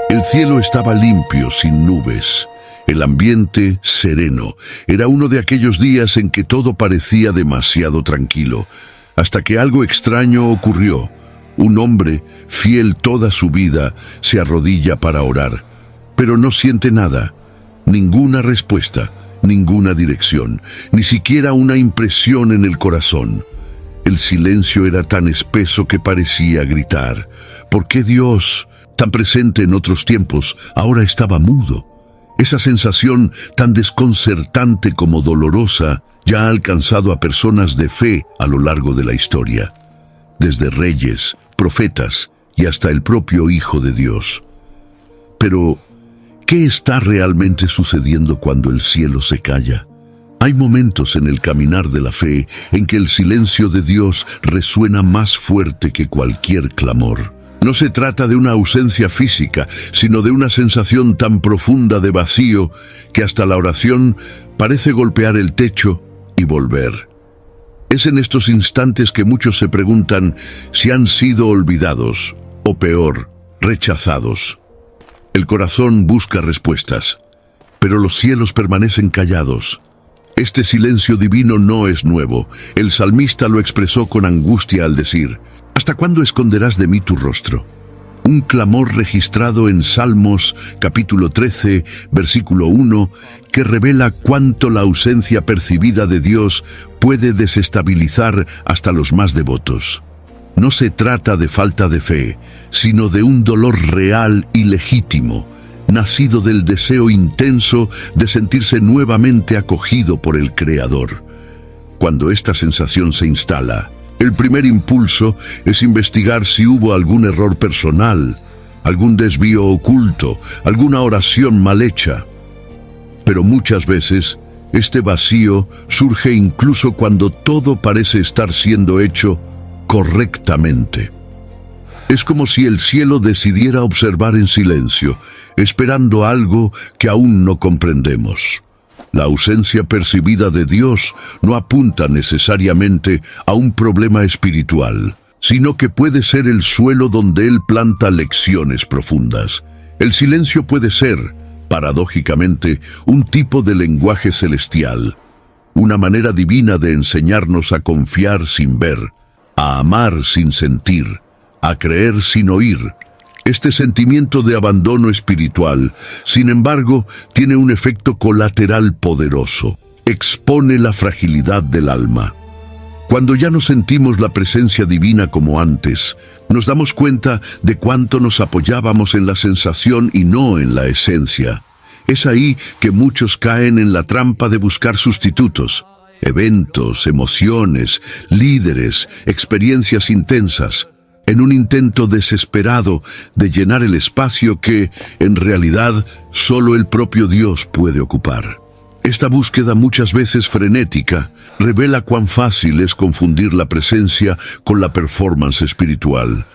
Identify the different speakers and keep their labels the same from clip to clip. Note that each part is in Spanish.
Speaker 1: El cielo estaba limpio, sin nubes. El ambiente sereno. Era uno de aquellos días en que todo parecía demasiado tranquilo, hasta que algo extraño ocurrió. Un hombre, fiel toda su vida, se arrodilla para orar, pero no siente nada, ninguna respuesta, ninguna dirección, ni siquiera una impresión en el corazón. El silencio era tan espeso que parecía gritar. ¿Por qué Dios, tan presente en otros tiempos, ahora estaba mudo? Esa sensación tan desconcertante como dolorosa ya ha alcanzado a personas de fe a lo largo de la historia, desde reyes, profetas y hasta el propio Hijo de Dios. Pero, ¿qué está realmente sucediendo cuando el cielo se calla? Hay momentos en el caminar de la fe en que el silencio de Dios resuena más fuerte que cualquier clamor. No se trata de una ausencia física, sino de una sensación tan profunda de vacío que hasta la oración parece golpear el techo y volver. Es en estos instantes que muchos se preguntan si han sido olvidados, o peor, rechazados. El corazón busca respuestas, pero los cielos permanecen callados. Este silencio divino no es nuevo. El salmista lo expresó con angustia al decir: ¿hasta cuándo esconderás de mí tu rostro? Un clamor registrado en Salmos, capítulo 13, versículo 1, que revela cuánto la ausencia percibida de Dios puede desestabilizar hasta los más devotos. No se trata de falta de fe, sino de un dolor real y legítimo, nacido del deseo intenso de sentirse nuevamente acogido por el Creador. Cuando esta sensación se instala, el primer impulso es investigar si hubo algún error personal, algún desvío oculto, alguna oración mal hecha. Pero muchas veces, este vacío surge incluso cuando todo parece estar siendo hecho correctamente. Es como si el cielo decidiera observar en silencio, esperando algo que aún no comprendemos. La ausencia percibida de Dios no apunta necesariamente a un problema espiritual, sino que puede ser el suelo donde Él planta lecciones profundas. El silencio puede ser, paradójicamente, un tipo de lenguaje celestial, una manera divina de enseñarnos a confiar sin ver, a amar sin sentir, a creer sin oír. Este sentimiento de abandono espiritual, sin embargo, tiene un efecto colateral poderoso. Expone la fragilidad del alma. Cuando ya no sentimos la presencia divina como antes, nos damos cuenta de cuánto nos apoyábamos en la sensación y no en la esencia. Es ahí que muchos caen en la trampa de buscar sustitutos, eventos, emociones, líderes, experiencias intensas, en un intento desesperado de llenar el espacio que, en realidad, solo el propio Dios puede ocupar. Esta búsqueda, muchas veces frenética, revela cuán fácil es confundir la presencia con la performance espiritual.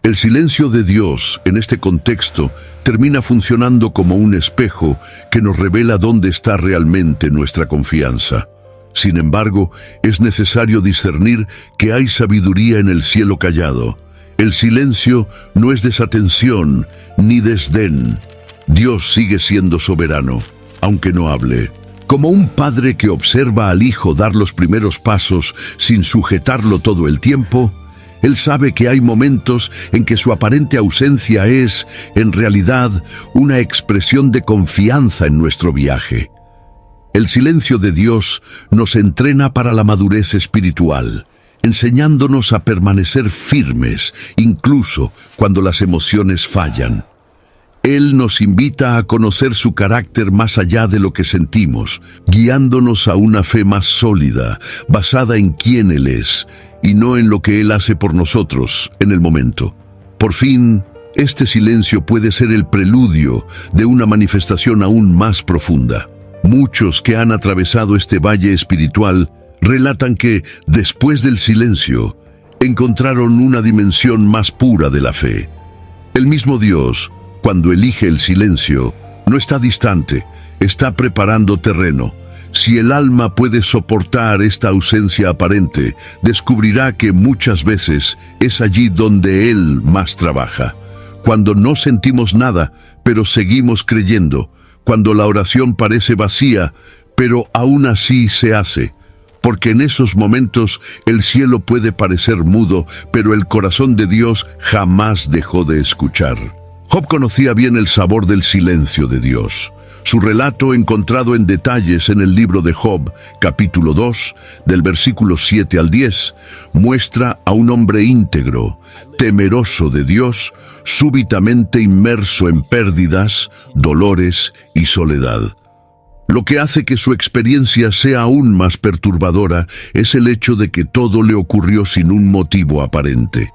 Speaker 1: El silencio de Dios, en este contexto, termina funcionando como un espejo que nos revela dónde está realmente nuestra confianza. Sin embargo, es necesario discernir que hay sabiduría en el cielo callado. El silencio no es desatención ni desdén. Dios sigue siendo soberano, aunque no hable. Como un padre que observa al hijo dar los primeros pasos sin sujetarlo todo el tiempo, Él sabe que hay momentos en que su aparente ausencia es, en realidad, una expresión de confianza en nuestro viaje. El silencio de Dios nos entrena para la madurez espiritual, enseñándonos a permanecer firmes, incluso cuando las emociones fallan. Él nos invita a conocer su carácter más allá de lo que sentimos, guiándonos a una fe más sólida, basada en quién Él es, y no en lo que Él hace por nosotros en el momento. Por fin, este silencio puede ser el preludio de una manifestación aún más profunda. Muchos que han atravesado este valle espiritual relatan que, después del silencio, encontraron una dimensión más pura de la fe. El mismo Dios, cuando elige el silencio, no está distante, está preparando terreno. Si el alma puede soportar esta ausencia aparente, descubrirá que muchas veces es allí donde Él más trabaja, cuando no sentimos nada, pero seguimos creyendo, cuando la oración parece vacía, pero aún así se hace. Porque en esos momentos el cielo puede parecer mudo, pero el corazón de Dios jamás dejó de escuchar. Job conocía bien el sabor del silencio de Dios. Su relato, encontrado en detalles en el libro de Job, capítulo 2, del versículo 7 al 10, muestra a un hombre íntegro, temeroso de Dios, súbitamente inmerso en pérdidas, dolores y soledad. Lo que hace que su experiencia sea aún más perturbadora es el hecho de que todo le ocurrió sin un motivo aparente.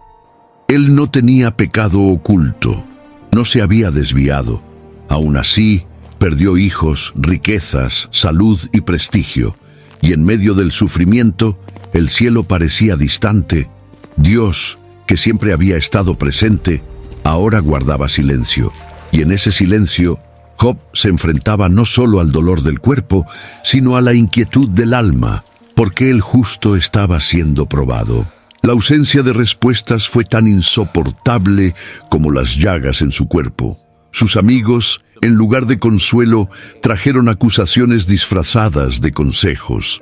Speaker 1: Él no tenía pecado oculto, no se había desviado. Aún así, perdió hijos, riquezas, salud y prestigio, y en medio del sufrimiento, el cielo parecía distante. Dios, que siempre había estado presente, ahora guardaba silencio, y en ese silencio, Job se enfrentaba no solo al dolor del cuerpo, sino a la inquietud del alma, porque el justo estaba siendo probado. La ausencia de respuestas fue tan insoportable como las llagas en su cuerpo. Sus amigos, en lugar de consuelo, trajeron acusaciones disfrazadas de consejos.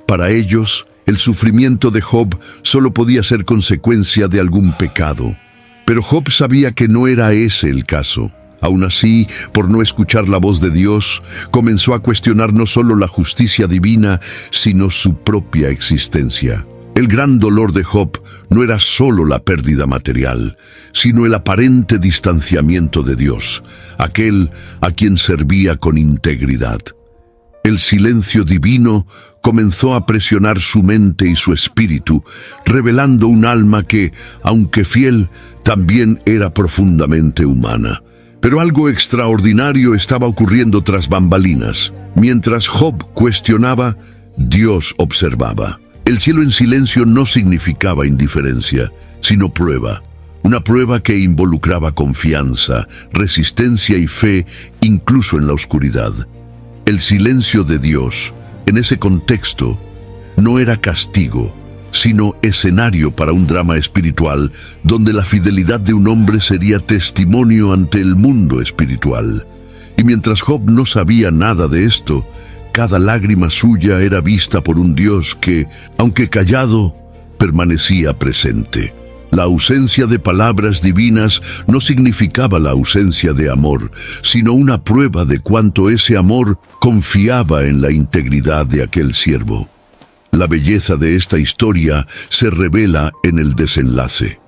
Speaker 1: Para ellos, el sufrimiento de Job solo podía ser consecuencia de algún pecado. Pero Job sabía que no era ese el caso. Aún así, por no escuchar la voz de Dios, comenzó a cuestionar no solo la justicia divina, sino su propia existencia. El gran dolor de Job no era solo la pérdida material, sino el aparente distanciamiento de Dios, aquel a quien servía con integridad. El silencio divino comenzó a presionar su mente y su espíritu, revelando un alma que, aunque fiel, también era profundamente humana. Pero algo extraordinario estaba ocurriendo tras bambalinas. Mientras Job cuestionaba, Dios observaba. El cielo en silencio no significaba indiferencia, sino prueba. Una prueba que involucraba confianza, resistencia y fe, incluso en la oscuridad. El silencio de Dios, en ese contexto, no era castigo, sino escenario para un drama espiritual donde la fidelidad de un hombre sería testimonio ante el mundo espiritual. Y mientras Job no sabía nada de esto, cada lágrima suya era vista por un Dios que, aunque callado, permanecía presente. La ausencia de palabras divinas no significaba la ausencia de amor, sino una prueba de cuánto ese amor confiaba en la integridad de aquel siervo. La belleza de esta historia se revela en el desenlace.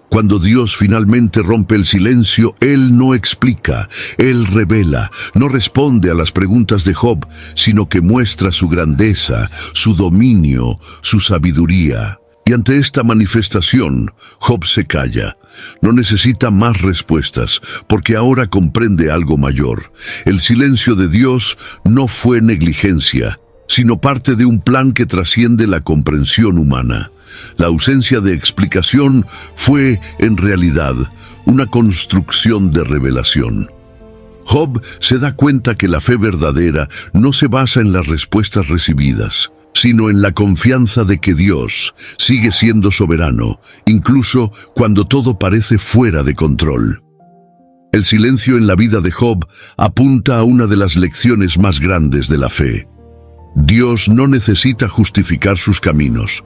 Speaker 1: Cuando Dios finalmente rompe el silencio, Él no explica, Él revela, no responde a las preguntas de Job, sino que muestra su grandeza, su dominio, su sabiduría. Y ante esta manifestación, Job se calla. No necesita más respuestas, porque ahora comprende algo mayor. El silencio de Dios no fue negligencia, sino parte de un plan que trasciende la comprensión humana. La ausencia de explicación fue, en realidad, una construcción de revelación. Job se da cuenta que la fe verdadera no se basa en las respuestas recibidas, sino en la confianza de que Dios sigue siendo soberano, incluso cuando todo parece fuera de control. El silencio en la vida de Job apunta a una de las lecciones más grandes de la fe. Dios no necesita justificar sus caminos.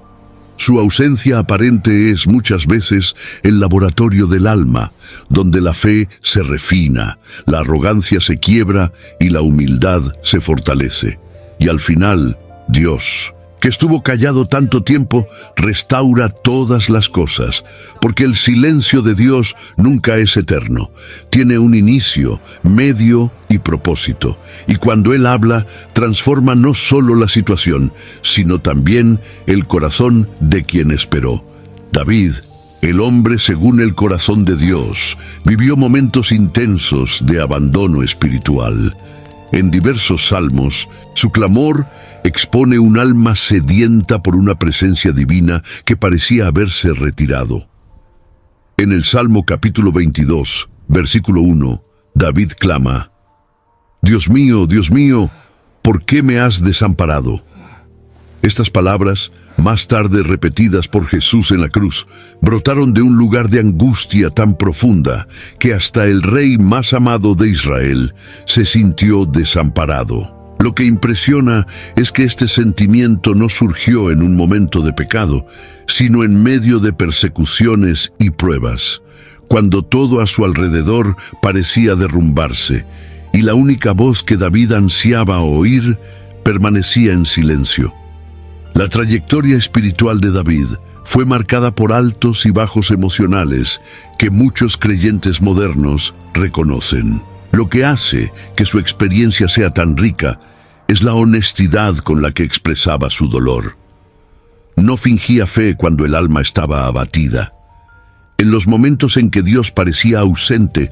Speaker 1: Su ausencia aparente es muchas veces el laboratorio del alma, donde la fe se refina, la arrogancia se quiebra y la humildad se fortalece. Y al final, Dios, que estuvo callado tanto tiempo, restaura todas las cosas, porque el silencio de Dios nunca es eterno. Tiene un inicio, medio y propósito, y cuando Él habla, transforma no solo la situación, sino también el corazón de quien esperó. David, el hombre según el corazón de Dios, vivió momentos intensos de abandono espiritual. En diversos salmos, su clamor expone un alma sedienta por una presencia divina que parecía haberse retirado. En el Salmo capítulo 22, versículo 1, David clama: Dios mío, ¿por qué me has desamparado? Estas palabras más tarde repetidas por Jesús en la cruz, brotaron de un lugar de angustia tan profunda que hasta el rey más amado de Israel se sintió desamparado. Lo que impresiona es que este sentimiento no surgió en un momento de pecado, sino en medio de persecuciones y pruebas, cuando todo a su alrededor parecía derrumbarse, y la única voz que David ansiaba oír permanecía en silencio. La trayectoria espiritual de David fue marcada por altos y bajos emocionales que muchos creyentes modernos reconocen. Lo que hace que su experiencia sea tan rica es la honestidad con la que expresaba su dolor. No fingía fe cuando el alma estaba abatida. En los momentos en que Dios parecía ausente,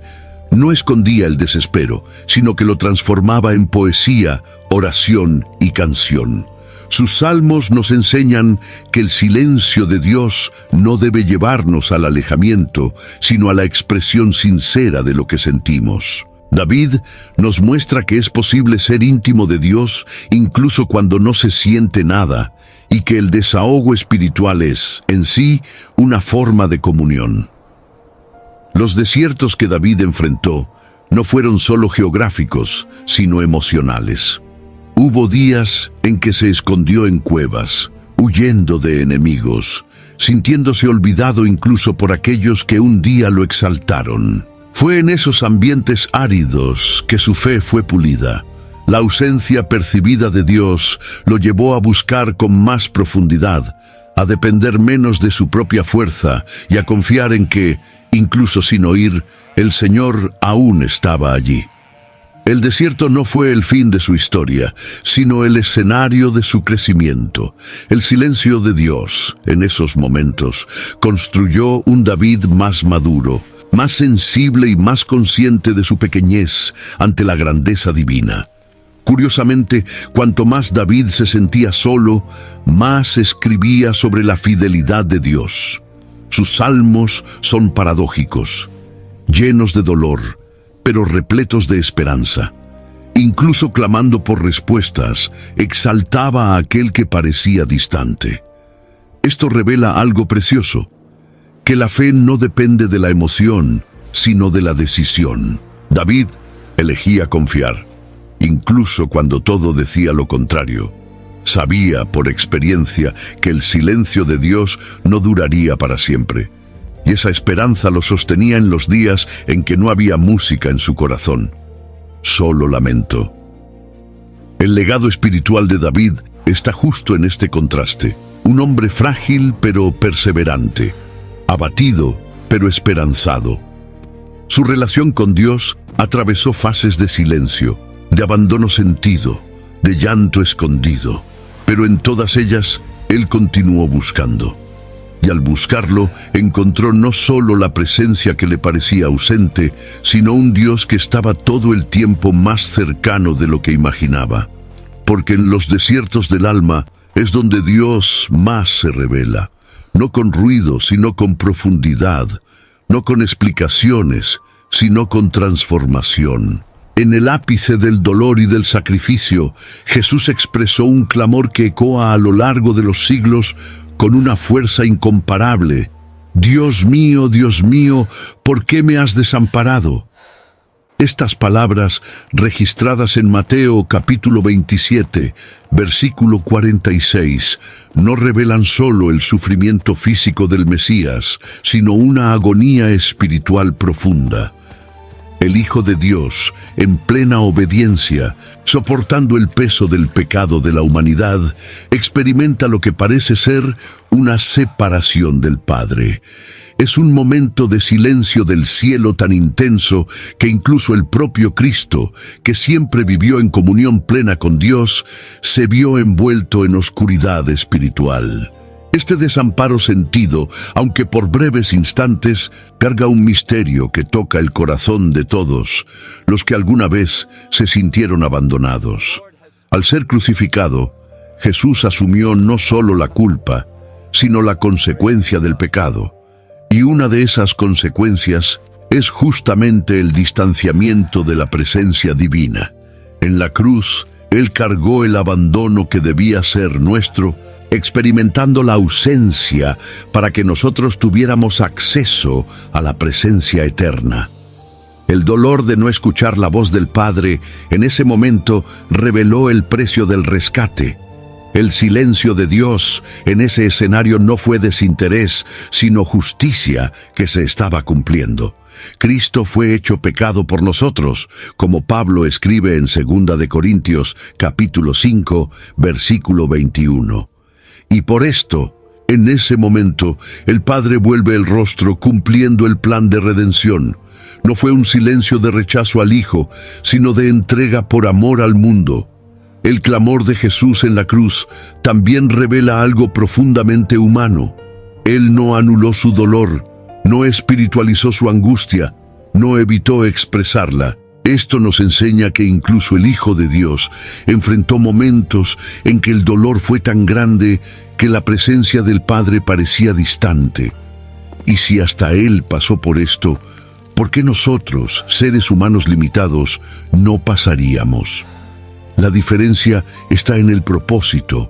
Speaker 1: no escondía el desespero, sino que lo transformaba en poesía, oración y canción. Sus salmos nos enseñan que el silencio de Dios no debe llevarnos al alejamiento, sino a la expresión sincera de lo que sentimos. David nos muestra que es posible ser íntimo de Dios incluso cuando no se siente nada, y que el desahogo espiritual es, en sí, una forma de comunión. Los desiertos que David enfrentó no fueron solo geográficos, sino emocionales. Hubo días en que se escondió en cuevas, huyendo de enemigos, sintiéndose olvidado incluso por aquellos que un día lo exaltaron. Fue en esos ambientes áridos que su fe fue pulida. La ausencia percibida de Dios lo llevó a buscar con más profundidad, a depender menos de su propia fuerza y a confiar en que, incluso sin oír, el Señor aún estaba allí. El desierto no fue el fin de su historia, sino el escenario de su crecimiento. El silencio de Dios, en esos momentos, construyó un David más maduro, más sensible y más consciente de su pequeñez ante la grandeza divina. Curiosamente, cuanto más David se sentía solo, más escribía sobre la fidelidad de Dios. Sus salmos son paradójicos, llenos de dolor, pero repletos de esperanza. Incluso clamando por respuestas, exaltaba a aquel que parecía distante. Esto revela algo precioso, que la fe no depende de la emoción, sino de la decisión. David elegía confiar, incluso cuando todo decía lo contrario. Sabía por experiencia que el silencio de Dios no duraría para siempre, y esa esperanza lo sostenía en los días en que no había música en su corazón, solo lamento. El legado espiritual de David está justo en este contraste: un hombre frágil pero perseverante, abatido pero esperanzado. Su relación con Dios atravesó fases de silencio, de abandono sentido, de llanto escondido, pero en todas ellas él continuó buscando. Y al buscarlo, encontró no solo la presencia que le parecía ausente, sino un Dios que estaba todo el tiempo más cercano de lo que imaginaba. Porque en los desiertos del alma es donde Dios más se revela, no con ruido, sino con profundidad, no con explicaciones, sino con transformación. En el ápice del dolor y del sacrificio, Jesús expresó un clamor que ecoa a lo largo de los siglos con una fuerza incomparable: Dios mío, ¿por qué me has desamparado? Estas palabras, registradas en Mateo capítulo 27, versículo 46, no revelan solo el sufrimiento físico del Mesías, sino una agonía espiritual profunda. El Hijo de Dios, en plena obediencia, soportando el peso del pecado de la humanidad, experimenta lo que parece ser una separación del Padre. Es un momento de silencio del cielo tan intenso que incluso el propio Cristo, que siempre vivió en comunión plena con Dios, se vio envuelto en oscuridad espiritual. Este desamparo sentido, aunque por breves instantes, carga un misterio que toca el corazón de todos los que alguna vez se sintieron abandonados. Al ser crucificado, Jesús asumió no solo la culpa, sino la consecuencia del pecado. Y una de esas consecuencias es justamente el distanciamiento de la presencia divina. En la cruz, Él cargó el abandono que debía ser nuestro, experimentando la ausencia para que nosotros tuviéramos acceso a la presencia eterna. El dolor de no escuchar la voz del Padre en ese momento reveló el precio del rescate. El silencio de Dios en ese escenario no fue desinterés, sino justicia que se estaba cumpliendo. Cristo fue hecho pecado por nosotros, como Pablo escribe en 2 de Corintios, capítulo 5, versículo 21. Y por esto, en ese momento, el Padre vuelve el rostro cumpliendo el plan de redención. No fue un silencio de rechazo al Hijo, sino de entrega por amor al mundo. El clamor de Jesús en la cruz también revela algo profundamente humano. Él no anuló su dolor, no espiritualizó su angustia, no evitó expresarla. Esto nos enseña que incluso el Hijo de Dios enfrentó momentos en que el dolor fue tan grande que la presencia del Padre parecía distante. Y si hasta Él pasó por esto, ¿por qué nosotros, seres humanos limitados, no pasaríamos? La diferencia está en el propósito.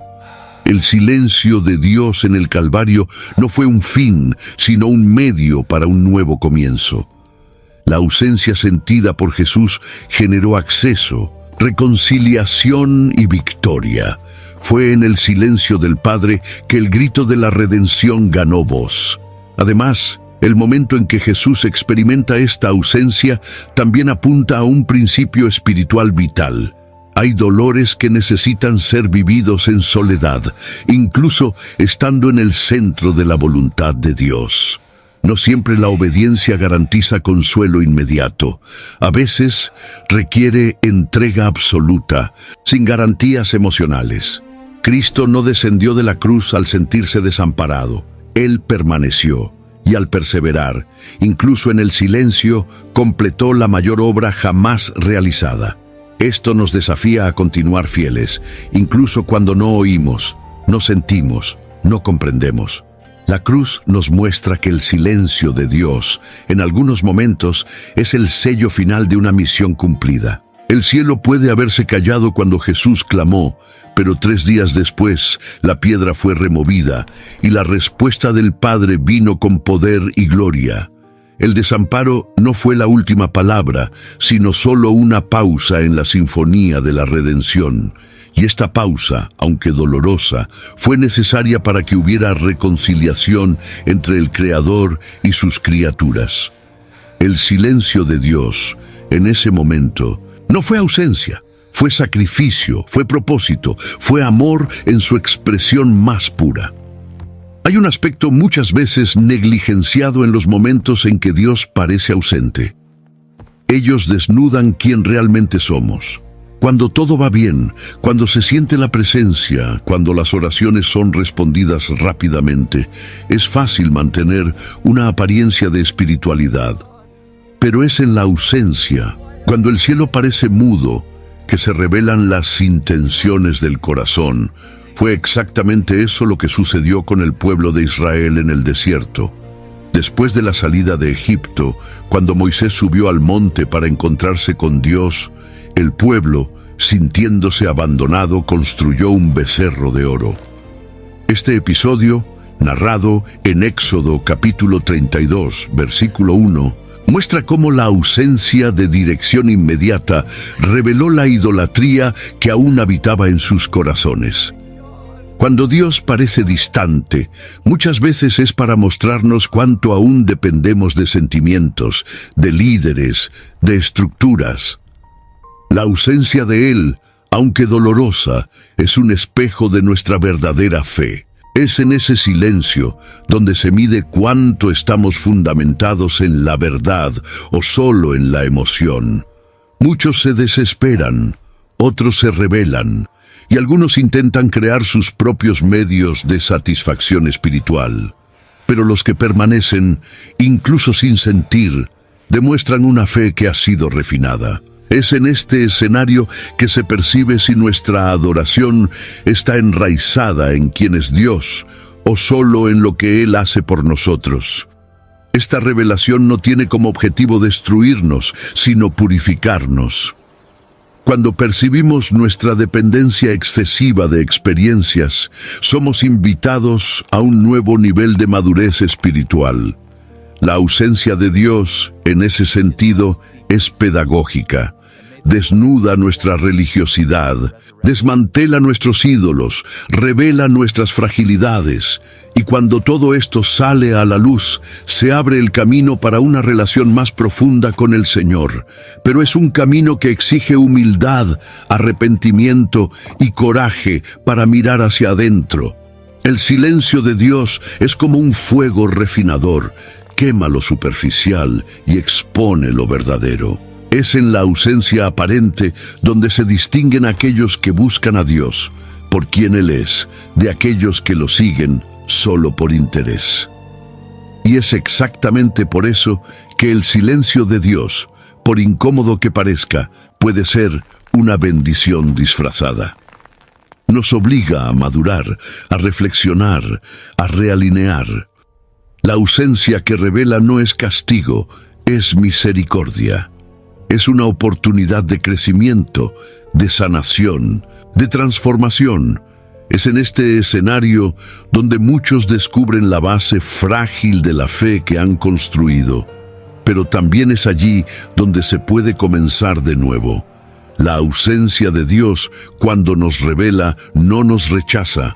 Speaker 1: El silencio de Dios en el Calvario no fue un fin, sino un medio para un nuevo comienzo. La ausencia sentida por Jesús generó acceso, reconciliación y victoria. Fue en el silencio del Padre que el grito de la redención ganó voz. Además, el momento en que Jesús experimenta esta ausencia también apunta a un principio espiritual vital. Hay dolores que necesitan ser vividos en soledad, incluso estando en el centro de la voluntad de Dios. No siempre la obediencia garantiza consuelo inmediato. A veces requiere entrega absoluta, sin garantías emocionales. Cristo no descendió de la cruz al sentirse desamparado. Él permaneció, y al perseverar, incluso en el silencio, completó la mayor obra jamás realizada. Esto nos desafía a continuar fieles, incluso cuando no oímos, no sentimos, no comprendemos. La cruz nos muestra que el silencio de Dios, en algunos momentos, es el sello final de una misión cumplida. El cielo puede haberse callado cuando Jesús clamó, pero 3 días después la piedra fue removida y la respuesta del Padre vino con poder y gloria. El desamparo no fue la última palabra, sino solo una pausa en la sinfonía de la redención. Y esta pausa, aunque dolorosa, fue necesaria para que hubiera reconciliación entre el Creador y sus criaturas. El silencio de Dios, en ese momento, no fue ausencia, fue sacrificio, fue propósito, fue amor en su expresión más pura. Hay un aspecto muchas veces negligenciado en los momentos en que Dios parece ausente. Ellos desnudan quién realmente somos. Cuando todo va bien, cuando se siente la presencia, cuando las oraciones son respondidas rápidamente, es fácil mantener una apariencia de espiritualidad. Pero es en la ausencia, cuando el cielo parece mudo, que se revelan las intenciones del corazón. Fue exactamente eso lo que sucedió con el pueblo de Israel en el desierto. Después de la salida de Egipto, cuando Moisés subió al monte para encontrarse con Dios, el pueblo, sintiéndose abandonado, construyó un becerro de oro. Este episodio, narrado en Éxodo capítulo 32, versículo 1, muestra cómo la ausencia de dirección inmediata reveló la idolatría que aún habitaba en sus corazones. Cuando Dios parece distante, muchas veces es para mostrarnos cuánto aún dependemos de sentimientos, de líderes, de estructuras. La ausencia de Él, aunque dolorosa, es un espejo de nuestra verdadera fe. Es en ese silencio donde se mide cuánto estamos fundamentados en la verdad o solo en la emoción. Muchos se desesperan, otros se rebelan, y algunos intentan crear sus propios medios de satisfacción espiritual. Pero los que permanecen, incluso sin sentir, demuestran una fe que ha sido refinada. Es en este escenario que se percibe si nuestra adoración está enraizada en quién es Dios o solo en lo que Él hace por nosotros. Esta revelación no tiene como objetivo destruirnos, sino purificarnos. Cuando percibimos nuestra dependencia excesiva de experiencias, somos invitados a un nuevo nivel de madurez espiritual. La ausencia de Dios, en ese sentido, es pedagógica. Desnuda nuestra religiosidad, desmantela nuestros ídolos, revela nuestras fragilidades, y cuando todo esto sale a la luz, se abre el camino para una relación más profunda con el Señor. Pero es un camino que exige humildad, arrepentimiento y coraje para mirar hacia adentro. El silencio de Dios es como un fuego refinador, quema lo superficial y expone lo verdadero. Es en la ausencia aparente donde se distinguen aquellos que buscan a Dios por quien Él es, de aquellos que lo siguen solo por interés. Y es exactamente por eso que el silencio de Dios, por incómodo que parezca, puede ser una bendición disfrazada. Nos obliga a madurar, a reflexionar, a realinear. La ausencia que revela no es castigo, es misericordia. Es una oportunidad de crecimiento, de sanación, de transformación. Es en este escenario donde muchos descubren la base frágil de la fe que han construido. Pero también es allí donde se puede comenzar de nuevo. La ausencia de Dios, cuando nos revela, no nos rechaza.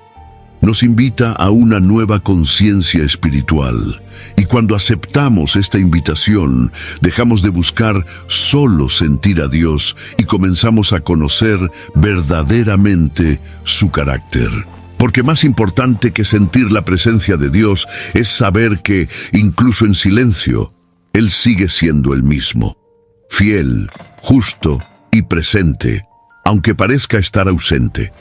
Speaker 1: Nos invita a una nueva conciencia espiritual. Y cuando aceptamos esta invitación, dejamos de buscar solo sentir a Dios y comenzamos a conocer verdaderamente su carácter. Porque más importante que sentir la presencia de Dios es saber que, incluso en silencio, Él sigue siendo el mismo. Fiel, justo y presente, aunque parezca estar ausente.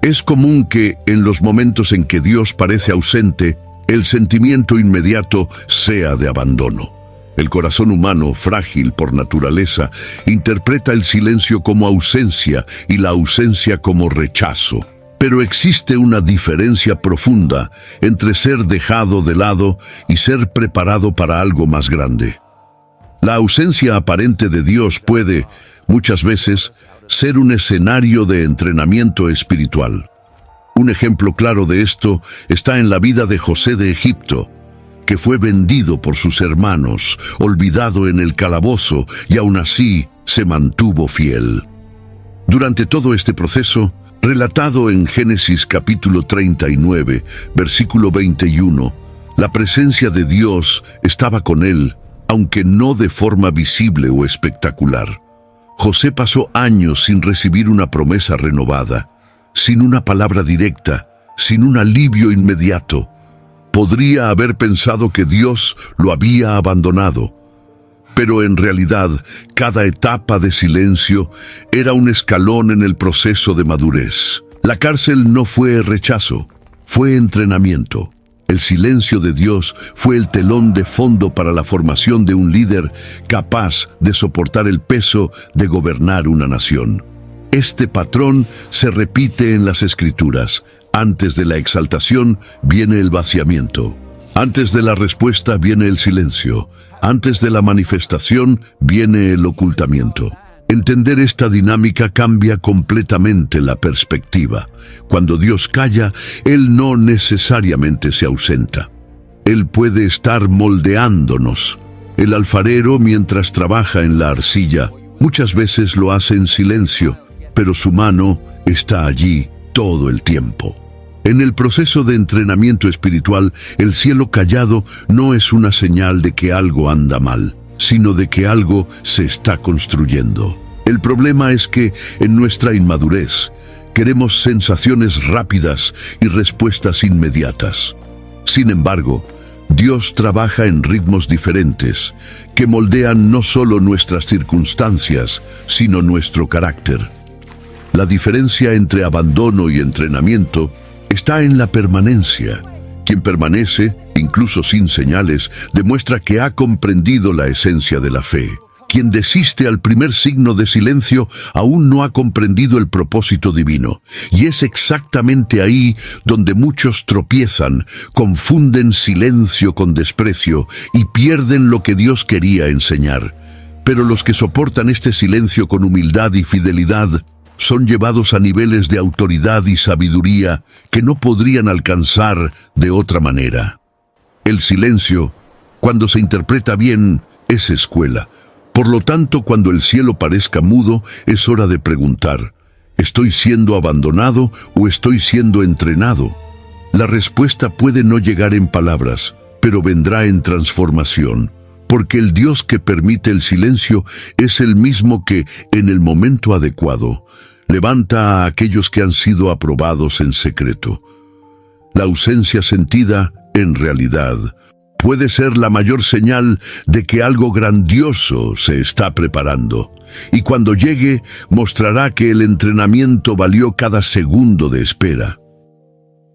Speaker 1: Es común que, en los momentos en que Dios parece ausente, el sentimiento inmediato sea de abandono. El corazón humano, frágil por naturaleza, interpreta el silencio como ausencia y la ausencia como rechazo. Pero existe una diferencia profunda entre ser dejado de lado y ser preparado para algo más grande. La ausencia aparente de Dios puede, muchas veces, ser un escenario de entrenamiento espiritual. Un ejemplo claro de esto está en la vida de José de Egipto, que fue vendido por sus hermanos, olvidado en el calabozo y aún así se mantuvo fiel. Durante todo este proceso, relatado en Génesis capítulo 39, versículo 21, la presencia de Dios estaba con él, aunque no de forma visible o espectacular. José pasó años sin recibir una promesa renovada, sin una palabra directa, sin un alivio inmediato. Podría haber pensado que Dios lo había abandonado, pero en realidad cada etapa de silencio era un escalón en el proceso de madurez. La cárcel no fue rechazo, fue entrenamiento. El silencio de Dios fue el telón de fondo para la formación de un líder capaz de soportar el peso de gobernar una nación. Este patrón se repite en las Escrituras. Antes de la exaltación viene el vaciamiento. Antes de la respuesta viene el silencio. Antes de la manifestación viene el ocultamiento. Entender esta dinámica cambia completamente la perspectiva. Cuando Dios calla, Él no necesariamente se ausenta. Él puede estar moldeándonos. El alfarero, mientras trabaja en la arcilla, muchas veces lo hace en silencio, pero su mano está allí todo el tiempo. En el proceso de entrenamiento espiritual, el cielo callado no es una señal de que algo anda mal, sino de que algo se está construyendo. El problema es que, en nuestra inmadurez, queremos sensaciones rápidas y respuestas inmediatas. Sin embargo, Dios trabaja en ritmos diferentes, que moldean no solo nuestras circunstancias, sino nuestro carácter. La diferencia entre abandono y entrenamiento está en la permanencia. Quien permanece, incluso sin señales, demuestra que ha comprendido la esencia de la fe. Quien desiste al primer signo de silencio aún no ha comprendido el propósito divino. Y es exactamente ahí donde muchos tropiezan, confunden silencio con desprecio y pierden lo que Dios quería enseñar. Pero los que soportan este silencio con humildad y fidelidad son llevados a niveles de autoridad y sabiduría que no podrían alcanzar de otra manera. El silencio, cuando se interpreta bien, es escuela. Por lo tanto, cuando el cielo parezca mudo, es hora de preguntar: ¿estoy siendo abandonado o estoy siendo entrenado? La respuesta puede no llegar en palabras, pero vendrá en transformación, porque el Dios que permite el silencio es el mismo que, en el momento adecuado, levanta a aquellos que han sido aprobados en secreto. La ausencia sentida, en realidad, puede ser la mayor señal de que algo grandioso se está preparando, y cuando llegue, mostrará que el entrenamiento valió cada segundo de espera.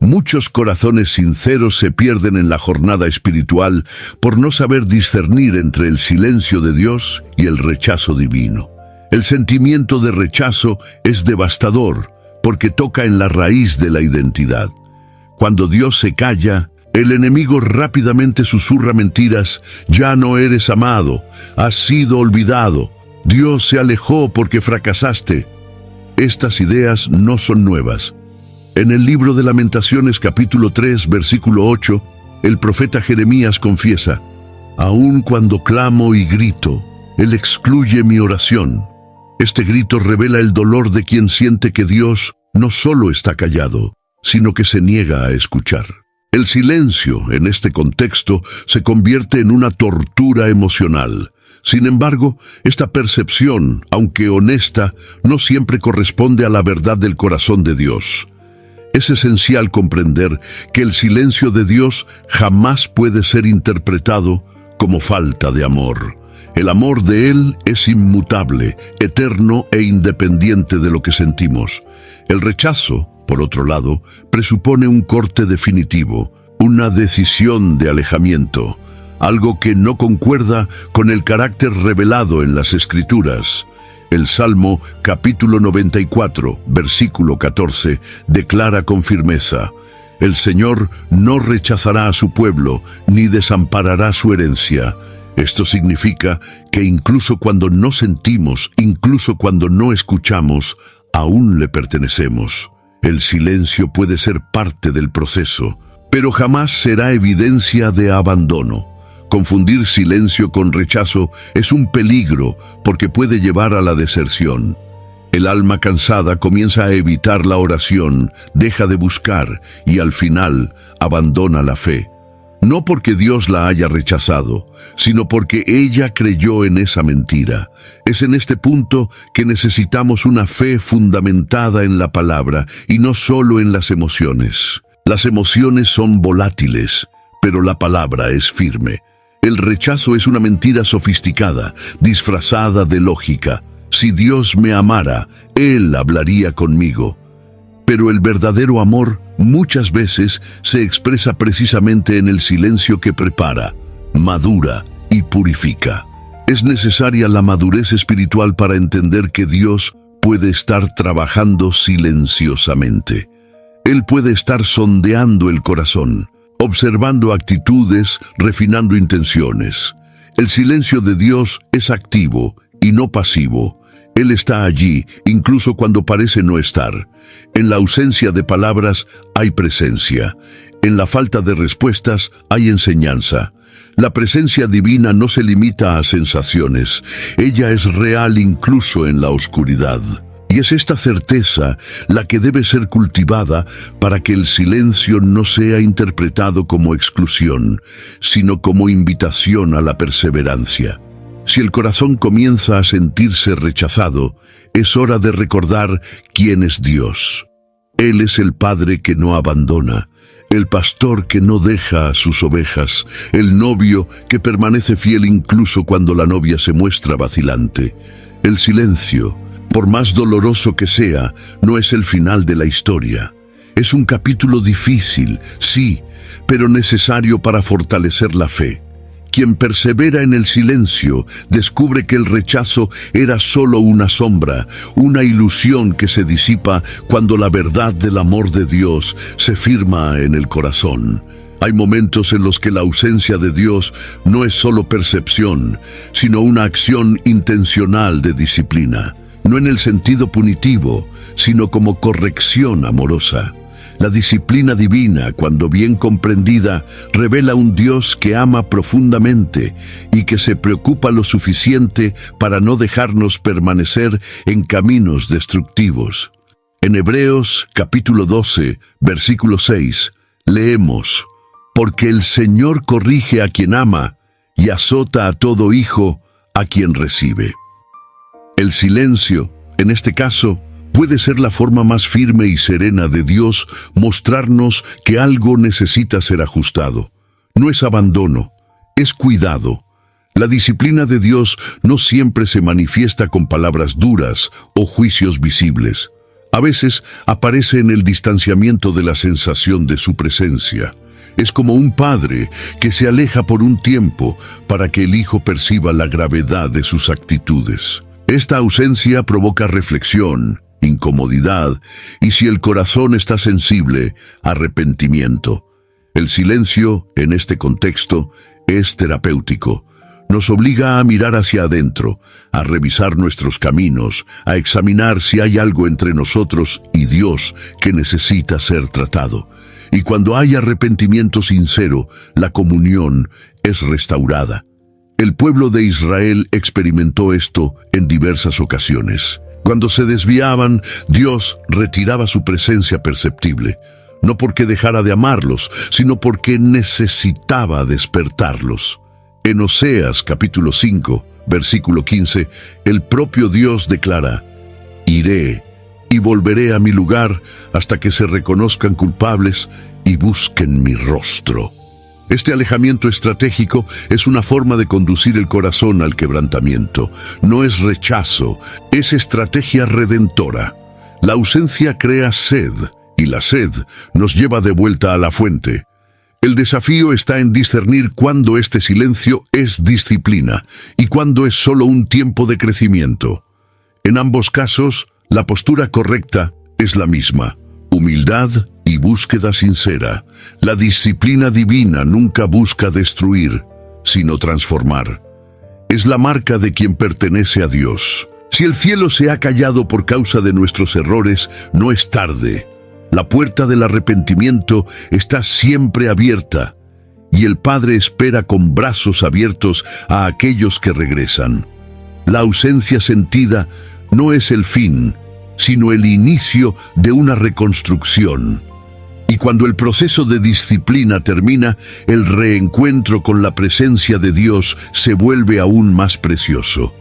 Speaker 1: Muchos corazones sinceros se pierden en la jornada espiritual por no saber discernir entre el silencio de Dios y el rechazo divino. El sentimiento de rechazo es devastador porque toca en la raíz de la identidad. Cuando Dios se calla, el enemigo rápidamente susurra mentiras: ya no eres amado, has sido olvidado, Dios se alejó porque fracasaste. Estas ideas no son nuevas. En el libro de Lamentaciones capítulo 3, versículo 8, el profeta Jeremías confiesa: aun cuando clamo y grito, Él excluye mi oración. Este grito revela el dolor de quien siente que Dios no solo está callado, sino que se niega a escuchar. El silencio, en este contexto, se convierte en una tortura emocional. Sin embargo, esta percepción, aunque honesta, no siempre corresponde a la verdad del corazón de Dios. Es esencial comprender que el silencio de Dios jamás puede ser interpretado como falta de amor. El amor de Él es inmutable, eterno e independiente de lo que sentimos. El rechazo, por otro lado, presupone un corte definitivo, una decisión de alejamiento, algo que no concuerda con el carácter revelado en las Escrituras. El Salmo capítulo 94, versículo 14, declara con firmeza: el Señor no rechazará a su pueblo, ni desamparará su herencia. Esto significa que incluso cuando no sentimos, incluso cuando no escuchamos, aún le pertenecemos. El silencio puede ser parte del proceso, pero jamás será evidencia de abandono. Confundir silencio con rechazo es un peligro porque puede llevar a la deserción. El alma cansada comienza a evitar la oración, deja de buscar y al final abandona la fe. No porque Dios la haya rechazado, sino porque ella creyó en esa mentira. Es en este punto que necesitamos una fe fundamentada en la palabra y no solo en las emociones. Las emociones son volátiles, pero la palabra es firme. El rechazo es una mentira sofisticada, disfrazada de lógica. Si Dios me amara, Él hablaría conmigo. Pero el verdadero amor muchas veces se expresa precisamente en el silencio que prepara, madura y purifica. Es necesaria la madurez espiritual para entender que Dios puede estar trabajando silenciosamente. Él puede estar sondeando el corazón, observando actitudes, refinando intenciones. El silencio de Dios es activo y no pasivo. Él está allí, incluso cuando parece no estar. En la ausencia de palabras hay presencia. En la falta de respuestas hay enseñanza. La presencia divina no se limita a sensaciones. Ella es real incluso en la oscuridad. Y es esta certeza la que debe ser cultivada para que el silencio no sea interpretado como exclusión, sino como invitación a la perseverancia. Si el corazón comienza a sentirse rechazado, es hora de recordar quién es Dios. Él es el Padre que no abandona, el pastor que no deja a sus ovejas, el novio que permanece fiel incluso cuando la novia se muestra vacilante. El silencio, por más doloroso que sea, no es el final de la historia. Es un capítulo difícil, sí, pero necesario para fortalecer la fe. Quien persevera en el silencio descubre que el rechazo era solo una sombra, una ilusión que se disipa cuando la verdad del amor de Dios se firma en el corazón. Hay momentos en los que la ausencia de Dios no es solo percepción, sino una acción intencional de disciplina, no en el sentido punitivo, sino como corrección amorosa. La disciplina divina, cuando bien comprendida, revela un Dios que ama profundamente y que se preocupa lo suficiente para no dejarnos permanecer en caminos destructivos. En Hebreos capítulo 12, versículo 6, leemos: «Porque el Señor corrige a quien ama y azota a todo hijo a quien recibe». El silencio, en este caso, puede ser la forma más firme y serena de Dios mostrarnos que algo necesita ser ajustado. No es abandono, es cuidado. La disciplina de Dios no siempre se manifiesta con palabras duras o juicios visibles. A veces aparece en el distanciamiento de la sensación de su presencia. Es como un padre que se aleja por un tiempo para que el hijo perciba la gravedad de sus actitudes. Esta ausencia provoca reflexión, incomodidad y, si el corazón está sensible, arrepentimiento. El silencio, en este contexto, es terapéutico. Nos obliga a mirar hacia adentro, a revisar nuestros caminos, a examinar si hay algo entre nosotros y Dios que necesita ser tratado. Y cuando hay arrepentimiento sincero, la comunión es restaurada. El pueblo de Israel experimentó esto en diversas ocasiones. Cuando se desviaban, Dios retiraba su presencia perceptible, no porque dejara de amarlos, sino porque necesitaba despertarlos. En Oseas capítulo 5, versículo 15, el propio Dios declara: «Iré y volveré a mi lugar hasta que se reconozcan culpables y busquen mi rostro». Este alejamiento estratégico es una forma de conducir el corazón al quebrantamiento. No es rechazo, es estrategia redentora. La ausencia crea sed, y la sed nos lleva de vuelta a la fuente. El desafío está en discernir cuándo este silencio es disciplina y cuándo es solo un tiempo de crecimiento. En ambos casos, la postura correcta es la misma: humildad y búsqueda sincera. La disciplina divina nunca busca destruir, sino transformar. Es la marca de quien pertenece a Dios. Si el cielo se ha callado por causa de nuestros errores, no es tarde. La puerta del arrepentimiento está siempre abierta, y el Padre espera con brazos abiertos a aquellos que regresan. La ausencia sentida no es el fin, sino el inicio de una reconstrucción. Y cuando el proceso de disciplina termina, el reencuentro con la presencia de Dios se vuelve aún más precioso.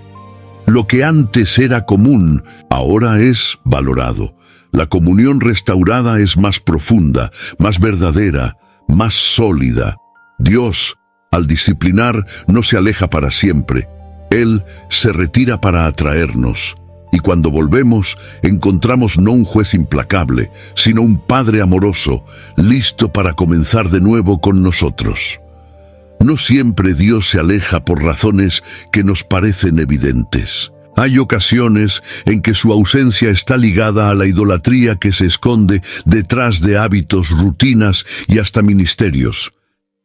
Speaker 1: Lo que antes era común, ahora es valorado. La comunión restaurada es más profunda, más verdadera, más sólida. Dios, al disciplinar, no se aleja para siempre. Él se retira para atraernos. Y cuando volvemos, encontramos no un juez implacable, sino un Padre amoroso, listo para comenzar de nuevo con nosotros. No siempre Dios se aleja por razones que nos parecen evidentes. Hay ocasiones en que su ausencia está ligada a la idolatría que se esconde detrás de hábitos, rutinas y hasta ministerios.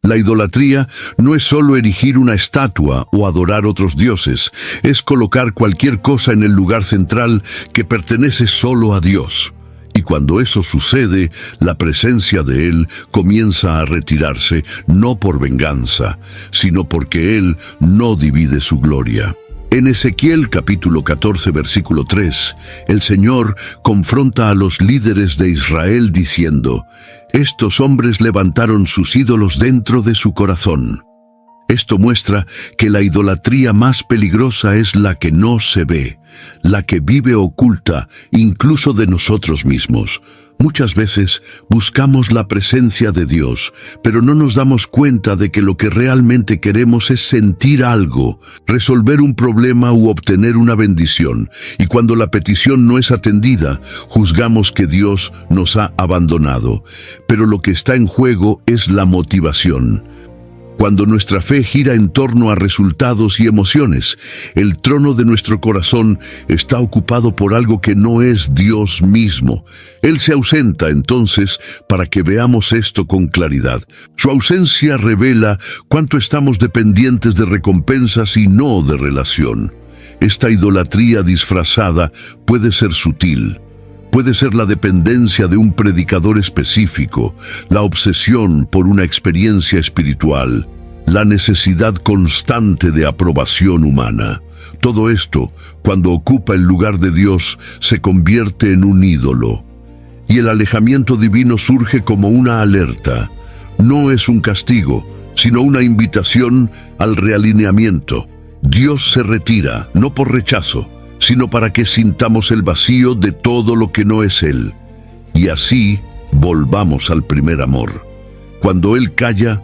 Speaker 1: La idolatría no es solo erigir una estatua o adorar otros dioses, es colocar cualquier cosa en el lugar central que pertenece solo a Dios. Y cuando eso sucede, la presencia de Él comienza a retirarse, no por venganza, sino porque Él no divide su gloria. En Ezequiel capítulo 14, versículo 3, el Señor confronta a los líderes de Israel diciendo: «Estos hombres levantaron sus ídolos dentro de su corazón». Esto muestra que la idolatría más peligrosa es la que no se ve, la que vive oculta incluso de nosotros mismos. Muchas veces buscamos la presencia de Dios, pero no nos damos cuenta de que lo que realmente queremos es sentir algo, resolver un problema u obtener una bendición. Y cuando la petición no es atendida, juzgamos que Dios nos ha abandonado. Pero lo que está en juego es la motivación. Cuando nuestra fe gira en torno a resultados y emociones, el trono de nuestro corazón está ocupado por algo que no es Dios mismo. Él se ausenta entonces para que veamos esto con claridad. Su ausencia revela cuánto estamos dependientes de recompensas y no de relación. Esta idolatría disfrazada puede ser sutil. Puede ser la dependencia de un predicador específico, la obsesión por una experiencia espiritual, la necesidad constante de aprobación humana. Todo esto, cuando ocupa el lugar de Dios, se convierte en un ídolo. Y el alejamiento divino surge como una alerta. No es un castigo, sino una invitación al realineamiento. Dios se retira, no por rechazo, sino para que sintamos el vacío de todo lo que no es Él. Y así volvamos al primer amor. Cuando Él calla,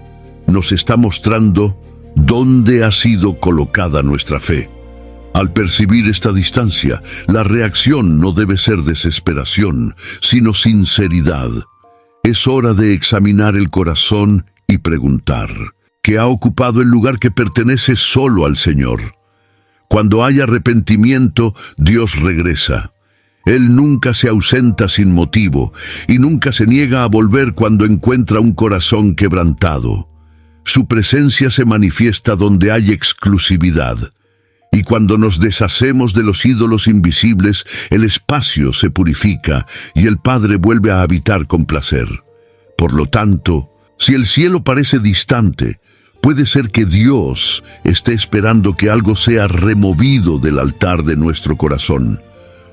Speaker 1: nos está mostrando dónde ha sido colocada nuestra fe. Al percibir esta distancia, la reacción no debe ser desesperación, sino sinceridad. Es hora de examinar el corazón y preguntar, ¿qué ha ocupado el lugar que pertenece solo al Señor? Cuando hay arrepentimiento, Dios regresa. Él nunca se ausenta sin motivo y nunca se niega a volver cuando encuentra un corazón quebrantado. Su presencia se manifiesta donde hay exclusividad. Y cuando nos deshacemos de los ídolos invisibles, el espacio se purifica y el Padre vuelve a habitar con placer. Por lo tanto, si el cielo parece distante, puede ser que Dios esté esperando que algo sea removido del altar de nuestro corazón.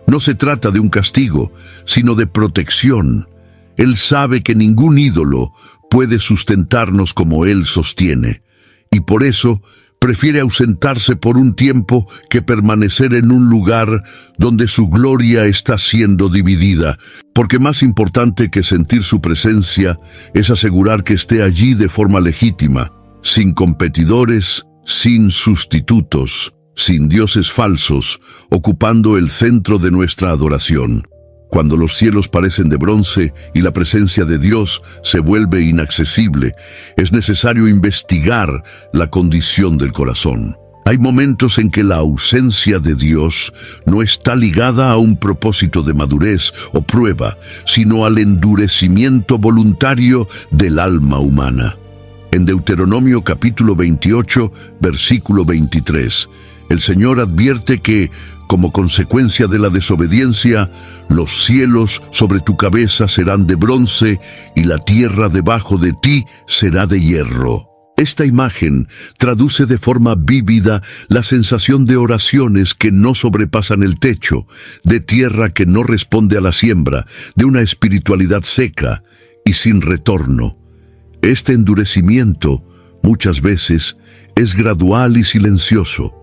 Speaker 1: No se trata de un castigo, sino de protección. Él sabe que ningún ídolo puede sustentarnos como Él sostiene, y por eso prefiere ausentarse por un tiempo que permanecer en un lugar donde su gloria está siendo dividida, porque más importante que sentir su presencia es asegurar que esté allí de forma legítima, sin competidores, sin sustitutos, sin dioses falsos, ocupando el centro de nuestra adoración. Cuando los cielos parecen de bronce y la presencia de Dios se vuelve inaccesible, es necesario investigar la condición del corazón. Hay momentos en que la ausencia de Dios no está ligada a un propósito de madurez o prueba, sino al endurecimiento voluntario del alma humana. En Deuteronomio capítulo 28, versículo 23, el Señor advierte que, como consecuencia de la desobediencia, los cielos sobre tu cabeza serán de bronce y la tierra debajo de ti será de hierro. Esta imagen traduce de forma vívida la sensación de oraciones que no sobrepasan el techo, de tierra que no responde a la siembra, de una espiritualidad seca y sin retorno. Este endurecimiento, muchas veces, es gradual y silencioso.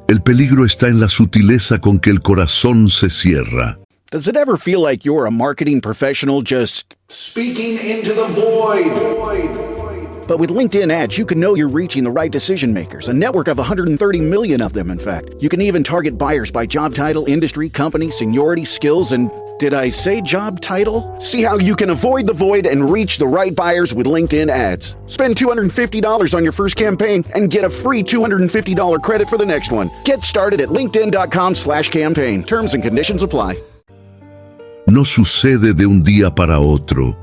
Speaker 1: El peligro está en la sutileza con que el corazón se cierra.
Speaker 2: Does it ever feel like you're a marketing professional just speaking into the void? But with LinkedIn ads, you can know you're reaching the right decision makers, a network of 130 million of them, in fact. You can even target buyers by job title, industry, company, seniority, skills, and did I say job title? See how you can avoid the void and reach the right buyers with LinkedIn ads. Spend $250 on your first campaign and get a free $250 credit for the next one. Get started at linkedin.com/campaign. Terms and conditions apply.
Speaker 1: No sucede de un día para otro.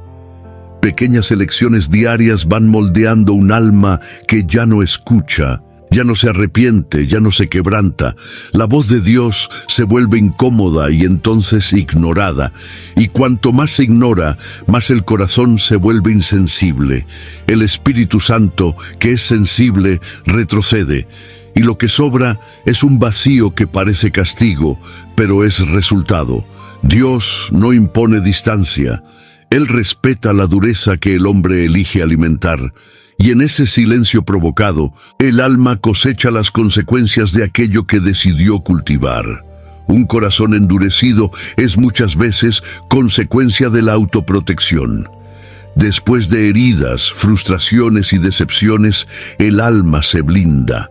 Speaker 1: Pequeñas elecciones diarias van moldeando un alma que ya no escucha, ya no se arrepiente, ya no se quebranta. La voz de Dios se vuelve incómoda y entonces ignorada. Y cuanto más se ignora, más el corazón se vuelve insensible. El Espíritu Santo, que es sensible, retrocede. Y lo que sobra es un vacío que parece castigo, pero es resultado. Dios no impone distancia. Él respeta la dureza que el hombre elige alimentar, y en ese silencio provocado, el alma cosecha las consecuencias de aquello que decidió cultivar. Un corazón endurecido es muchas veces consecuencia de la autoprotección. Después de heridas, frustraciones y decepciones, el alma se blinda,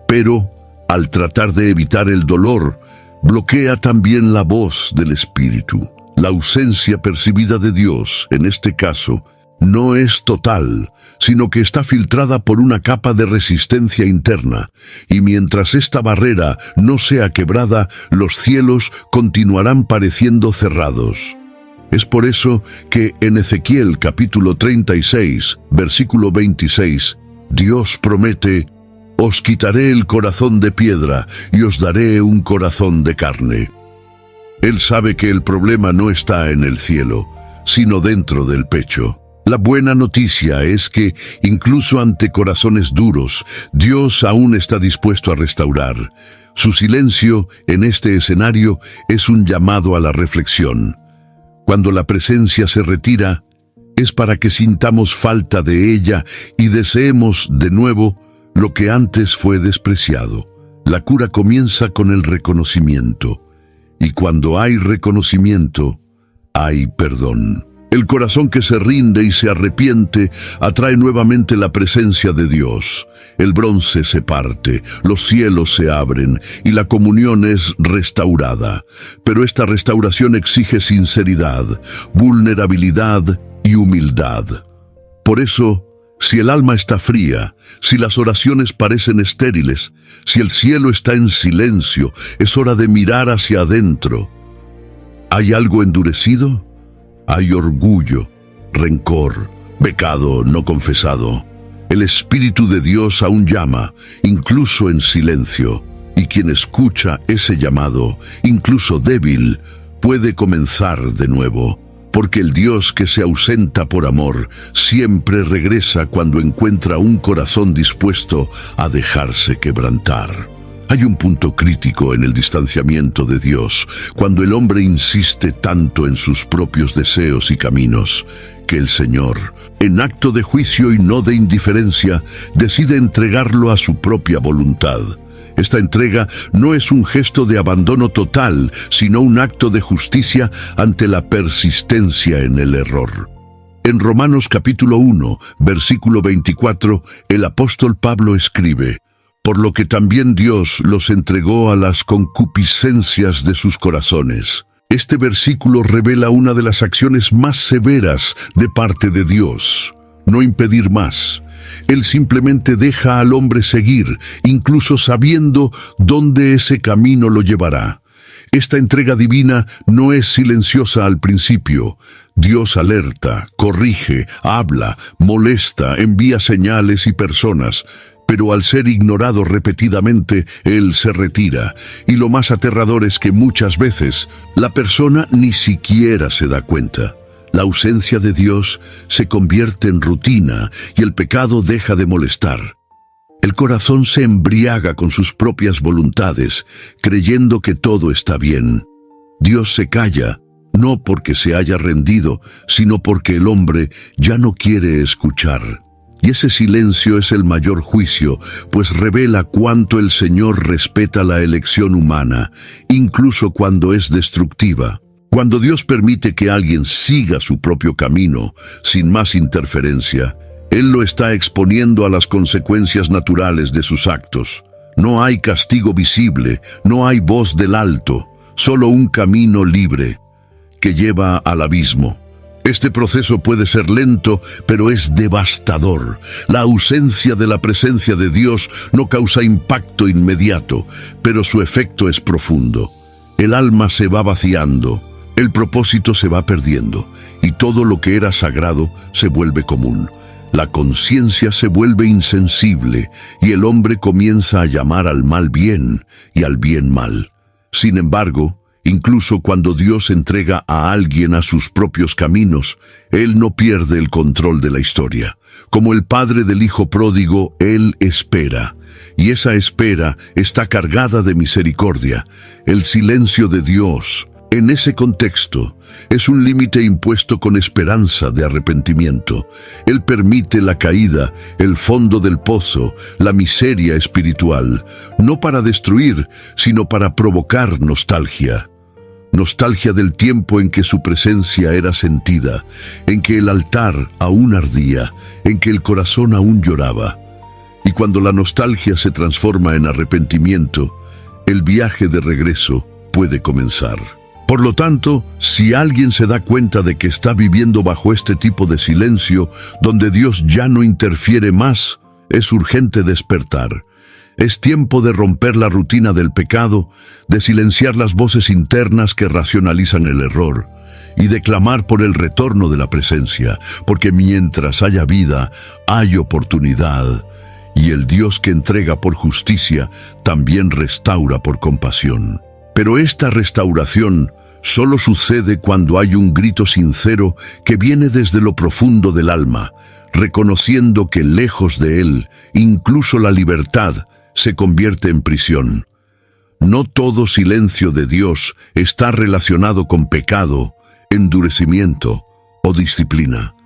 Speaker 1: pero, al tratar de evitar el dolor, bloquea también la voz del Espíritu. La ausencia percibida de Dios, en este caso, no es total, sino que está filtrada por una capa de resistencia interna, y mientras esta barrera no sea quebrada, los cielos continuarán pareciendo cerrados. Es por eso que en Ezequiel capítulo 36, versículo 26, Dios promete: «Os quitaré el corazón de piedra y os daré un corazón de carne». Él sabe que el problema no está en el cielo, sino dentro del pecho. La buena noticia es que, incluso ante corazones duros, Dios aún está dispuesto a restaurar. Su silencio en este escenario es un llamado a la reflexión. Cuando la presencia se retira, es para que sintamos falta de ella y deseemos de nuevo lo que antes fue despreciado. La cura comienza con el reconocimiento. Y cuando hay reconocimiento, hay perdón. El corazón que se rinde y se arrepiente atrae nuevamente la presencia de Dios. El bronce se parte, los cielos se abren y la comunión es restaurada. Pero esta restauración exige sinceridad, vulnerabilidad y humildad. Por eso, si el alma está fría, si las oraciones parecen estériles, si el cielo está en silencio, es hora de mirar hacia adentro. ¿Hay algo endurecido? Hay orgullo, rencor, pecado no confesado. El Espíritu de Dios aún llama, incluso en silencio, y quien escucha ese llamado, incluso débil, puede comenzar de nuevo. Porque el Dios que se ausenta por amor siempre regresa cuando encuentra un corazón dispuesto a dejarse quebrantar. Hay un punto crítico en el distanciamiento de Dios, cuando el hombre insiste tanto en sus propios deseos y caminos, que el Señor, en acto de juicio y no de indiferencia, decide entregarlo a su propia voluntad. Esta entrega no es un gesto de abandono total, sino un acto de justicia ante la persistencia en el error. En Romanos capítulo 1, versículo 24, el apóstol Pablo escribe: «Por lo que también Dios los entregó a las concupiscencias de sus corazones». Este versículo revela una de las acciones más severas de parte de Dios: no impedir más. Él simplemente deja al hombre seguir, incluso sabiendo dónde ese camino lo llevará. Esta entrega divina no es silenciosa al principio. Dios alerta, corrige, habla, molesta, envía señales y personas. Pero al ser ignorado repetidamente, Él se retira. Y lo más aterrador es que muchas veces la persona ni siquiera se da cuenta. La ausencia de Dios se convierte en rutina y el pecado deja de molestar. El corazón se embriaga con sus propias voluntades, creyendo que todo está bien. Dios se calla, no porque se haya rendido, sino porque el hombre ya no quiere escuchar. Y ese silencio es el mayor juicio, pues revela cuánto el Señor respeta la elección humana, incluso cuando es destructiva. Cuando Dios permite que alguien siga su propio camino, sin más interferencia, Él lo está exponiendo a las consecuencias naturales de sus actos. No hay castigo visible, no hay voz del alto, solo un camino libre que lleva al abismo. Este proceso puede ser lento, pero es devastador. La ausencia de la presencia de Dios no causa impacto inmediato, pero su efecto es profundo. El alma se va vaciando. El propósito se va perdiendo y todo lo que era sagrado se vuelve común. La conciencia se vuelve insensible y el hombre comienza a llamar al mal bien y al bien mal. Sin embargo, incluso cuando Dios entrega a alguien a sus propios caminos, Él no pierde el control de la historia. Como el padre del hijo pródigo, Él espera. Y esa espera está cargada de misericordia. El silencio de Dios, en ese contexto, es un límite impuesto con esperanza de arrepentimiento. Él permite la caída, el fondo del pozo, la miseria espiritual, no para destruir, sino para provocar nostalgia. Nostalgia del tiempo en que su presencia era sentida, en que el altar aún ardía, en que el corazón aún lloraba. Y cuando la nostalgia se transforma en arrepentimiento, el viaje de regreso puede comenzar. Por lo tanto, si alguien se da cuenta de que está viviendo bajo este tipo de silencio, donde Dios ya no interfiere más, es urgente despertar. Es tiempo de romper la rutina del pecado, de silenciar las voces internas que racionalizan el error y de clamar por el retorno de la presencia, porque mientras haya vida, hay oportunidad, y el Dios que entrega por justicia también restaura por compasión. Pero esta restauración solo sucede cuando hay un grito sincero que viene desde lo profundo del alma, reconociendo que lejos de Él, incluso la libertad se convierte en prisión. No todo silencio de Dios está relacionado con pecado, endurecimiento o disciplina.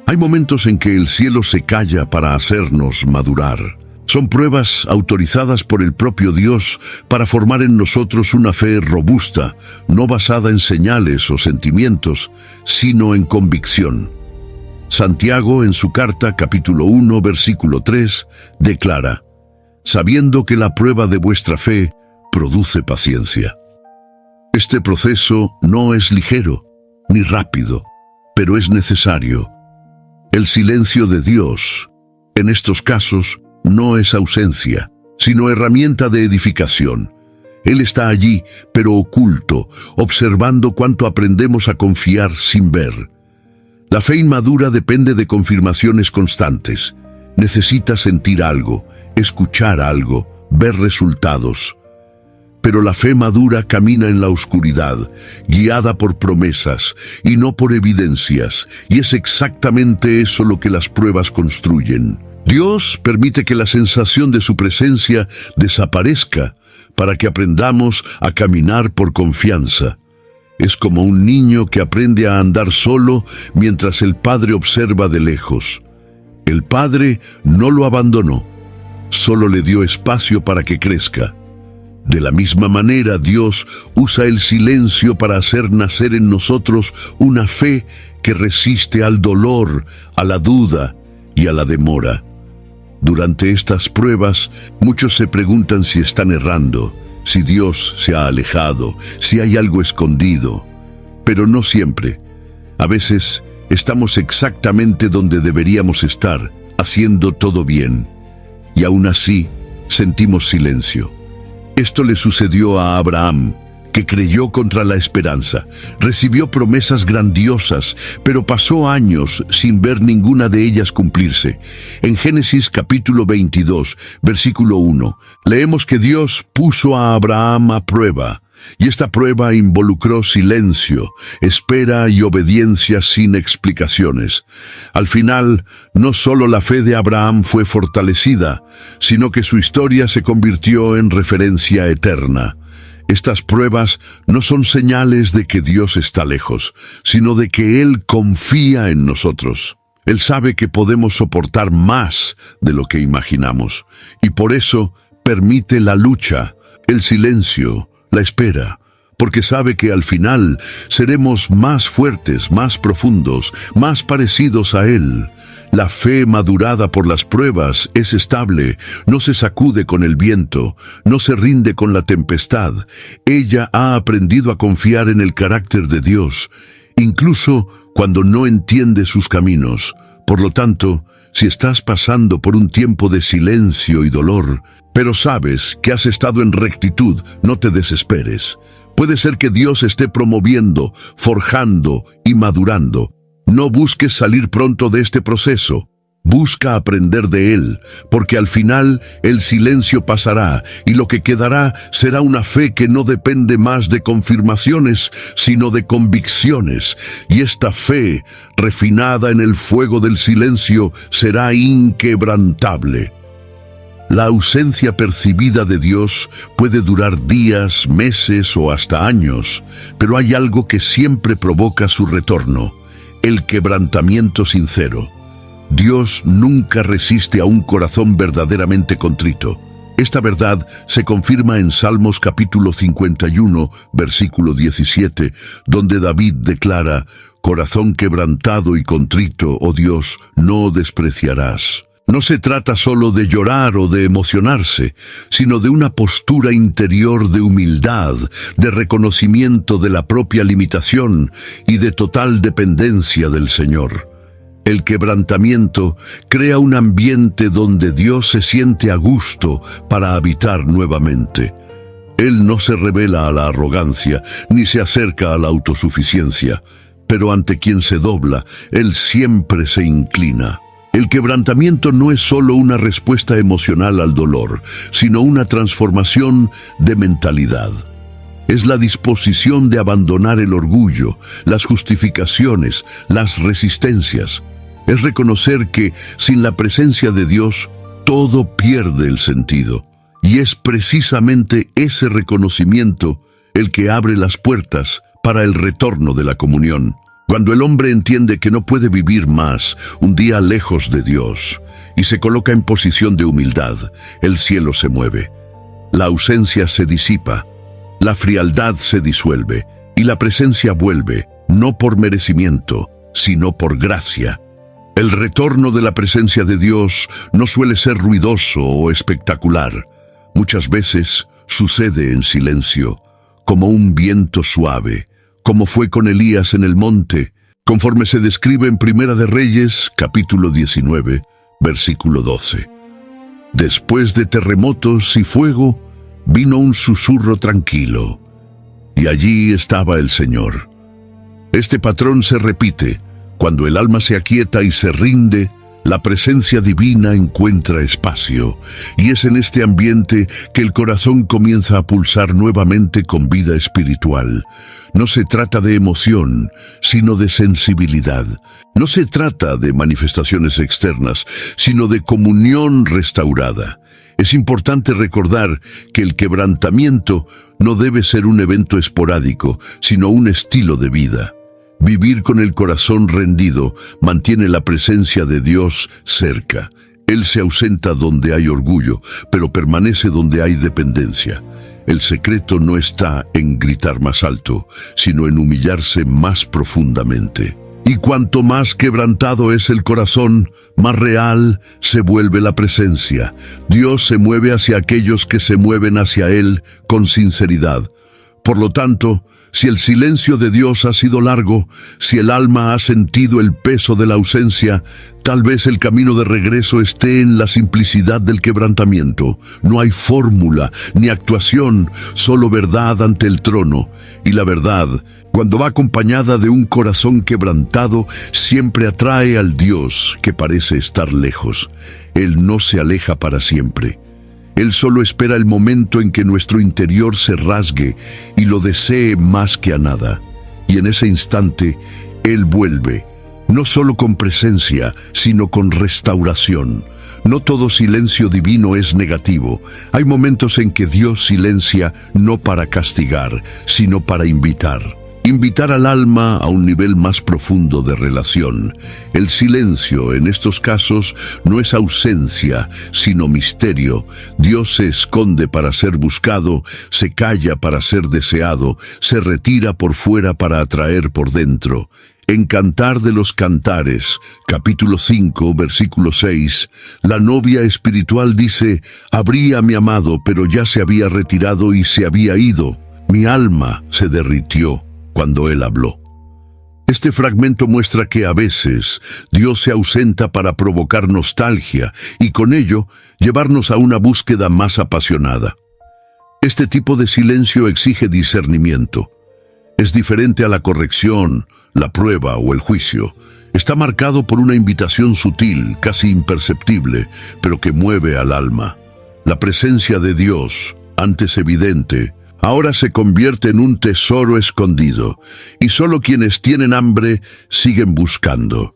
Speaker 1: Hay momentos en que el cielo se calla para hacernos madurar. Son pruebas autorizadas por el propio Dios para formar en nosotros una fe robusta, no basada en señales o sentimientos, sino en convicción. Santiago, en su carta, capítulo 1, versículo 3, declara: sabiendo que la prueba de vuestra fe produce paciencia. Este proceso no es ligero ni rápido, pero es necesario. El silencio de Dios, en estos casos, no es ausencia, sino herramienta de edificación. Él está allí, pero oculto, observando cuánto aprendemos a confiar sin ver. La fe inmadura depende de confirmaciones constantes. Necesita sentir algo, escuchar algo, ver resultados. Pero la fe madura camina en la oscuridad, guiada por promesas y no por evidencias, y es exactamente eso lo que las pruebas construyen. Dios permite que la sensación de su presencia desaparezca para que aprendamos a caminar por confianza. Es como un niño que aprende a andar solo mientras el padre observa de lejos. El padre no lo abandonó, solo le dio espacio para que crezca. De la misma manera, Dios usa el silencio para hacer nacer en nosotros una fe que resiste al dolor, a la duda y a la demora. Durante estas pruebas, muchos se preguntan si están errando, si Dios se ha alejado, si hay algo escondido. Pero no siempre. A veces estamos exactamente donde deberíamos estar, haciendo todo bien. Y aún así, sentimos silencio. Esto le sucedió a Abraham, que creyó contra la esperanza. Recibió promesas grandiosas, pero pasó años sin ver ninguna de ellas cumplirse. En Génesis capítulo 22, versículo 1, leemos que Dios puso a Abraham a prueba, y esta prueba involucró silencio, espera y obediencia sin explicaciones. Al final, no solo la fe de Abraham fue fortalecida, sino que su historia se convirtió en referencia eterna. Estas pruebas no son señales de que Dios está lejos, sino de que Él confía en nosotros. Él sabe que podemos soportar más de lo que imaginamos, y por eso permite la lucha, el silencio, la espera, porque sabe que al final seremos más fuertes, más profundos, más parecidos a Él. La fe madurada por las pruebas es estable, no se sacude con el viento, no se rinde con la tempestad. Ella ha aprendido a confiar en el carácter de Dios, incluso cuando no entiende sus caminos. Por lo tanto, si estás pasando por un tiempo de silencio y dolor, pero sabes que has estado en rectitud, no te desesperes. Puede ser que Dios esté promoviendo, forjando y madurando. No busques salir pronto de este proceso. Busca aprender de Él, porque al final el silencio pasará y lo que quedará será una fe que no depende más de confirmaciones, sino de convicciones. Y esta fe, refinada en el fuego del silencio, será inquebrantable. La ausencia percibida de Dios puede durar días, meses o hasta años, pero hay algo que siempre provoca su retorno: el quebrantamiento sincero. Dios nunca resiste a un corazón verdaderamente contrito. Esta verdad se confirma en Salmos capítulo 51, versículo 17, donde David declara: «Corazón quebrantado y contrito, oh Dios, no despreciarás». No se trata solo de llorar o de emocionarse, sino de una postura interior de humildad, de reconocimiento de la propia limitación y de total dependencia del Señor. El quebrantamiento crea un ambiente donde Dios se siente a gusto para habitar nuevamente. Él no se revela a la arrogancia, ni se acerca a la autosuficiencia, pero ante quien se dobla, Él siempre se inclina. El quebrantamiento no es solo una respuesta emocional al dolor, sino una transformación de mentalidad. Es la disposición de abandonar el orgullo, las justificaciones, las resistencias. Es reconocer que, sin la presencia de Dios, todo pierde el sentido. Y es precisamente ese reconocimiento el que abre las puertas para el retorno de la comunión. Cuando el hombre entiende que no puede vivir más un día lejos de Dios y se coloca en posición de humildad, el cielo se mueve. La ausencia se disipa, la frialdad se disuelve y la presencia vuelve, no por merecimiento, sino por gracia. El retorno de la presencia de Dios no suele ser ruidoso o espectacular. Muchas veces sucede en silencio, como un viento suave, como fue con Elías en el monte, conforme se describe en Primera de Reyes, capítulo 19, versículo 12. Después de terremotos y fuego, vino un susurro tranquilo, y allí estaba el Señor. Este patrón se repite. Cuando el alma se aquieta y se rinde, la presencia divina encuentra espacio, y es en este ambiente que el corazón comienza a pulsar nuevamente con vida espiritual. No se trata de emoción, sino de sensibilidad. No se trata de manifestaciones externas, sino de comunión restaurada. Es importante recordar que el quebrantamiento no debe ser un evento esporádico, sino un estilo de vida. Vivir con el corazón rendido mantiene la presencia de Dios cerca. Él se ausenta donde hay orgullo, pero permanece donde hay dependencia. El secreto no está en gritar más alto, sino en humillarse más profundamente. Y cuanto más quebrantado es el corazón, más real se vuelve la presencia. Dios se mueve hacia aquellos que se mueven hacia Él con sinceridad. Por lo tanto, si el silencio de Dios ha sido largo, si el alma ha sentido el peso de la ausencia, tal vez el camino de regreso esté en la simplicidad del quebrantamiento. No hay fórmula ni actuación, solo verdad ante el trono. Y la verdad, cuando va acompañada de un corazón quebrantado, siempre atrae al Dios que parece estar lejos. Él no se aleja para siempre. Él solo espera el momento en que nuestro interior se rasgue y lo desee más que a nada. Y en ese instante, Él vuelve, no solo con presencia, sino con restauración. No todo silencio divino es negativo. Hay momentos en que Dios silencia no para castigar, sino para invitar. Invitar al alma a un nivel más profundo de relación. El silencio, en estos casos, no es ausencia, sino misterio. Dios se esconde para ser buscado, se calla para ser deseado, se retira por fuera para atraer por dentro. En Cantar de los Cantares, capítulo 5, versículo 6, la novia espiritual dice: «Abrí a mi amado, pero ya se había retirado y se había ido. Mi alma se derritió cuando Él habló». Este fragmento muestra que a veces Dios se ausenta para provocar nostalgia y con ello llevarnos a una búsqueda más apasionada. Este tipo de silencio exige discernimiento. Es diferente a la corrección, la prueba o el juicio. Está marcado por una invitación sutil, casi imperceptible, pero que mueve al alma. La presencia de Dios, antes evidente, ahora se convierte en un tesoro escondido, y solo quienes tienen hambre siguen buscando.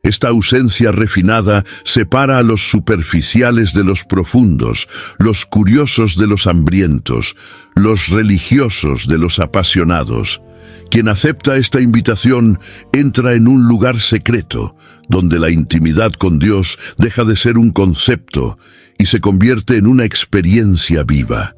Speaker 1: Esta ausencia refinada separa a los superficiales de los profundos, los curiosos de los hambrientos, los religiosos de los apasionados. Quien acepta esta invitación entra en un lugar secreto, donde la intimidad con Dios deja de ser un concepto y se convierte en una experiencia viva.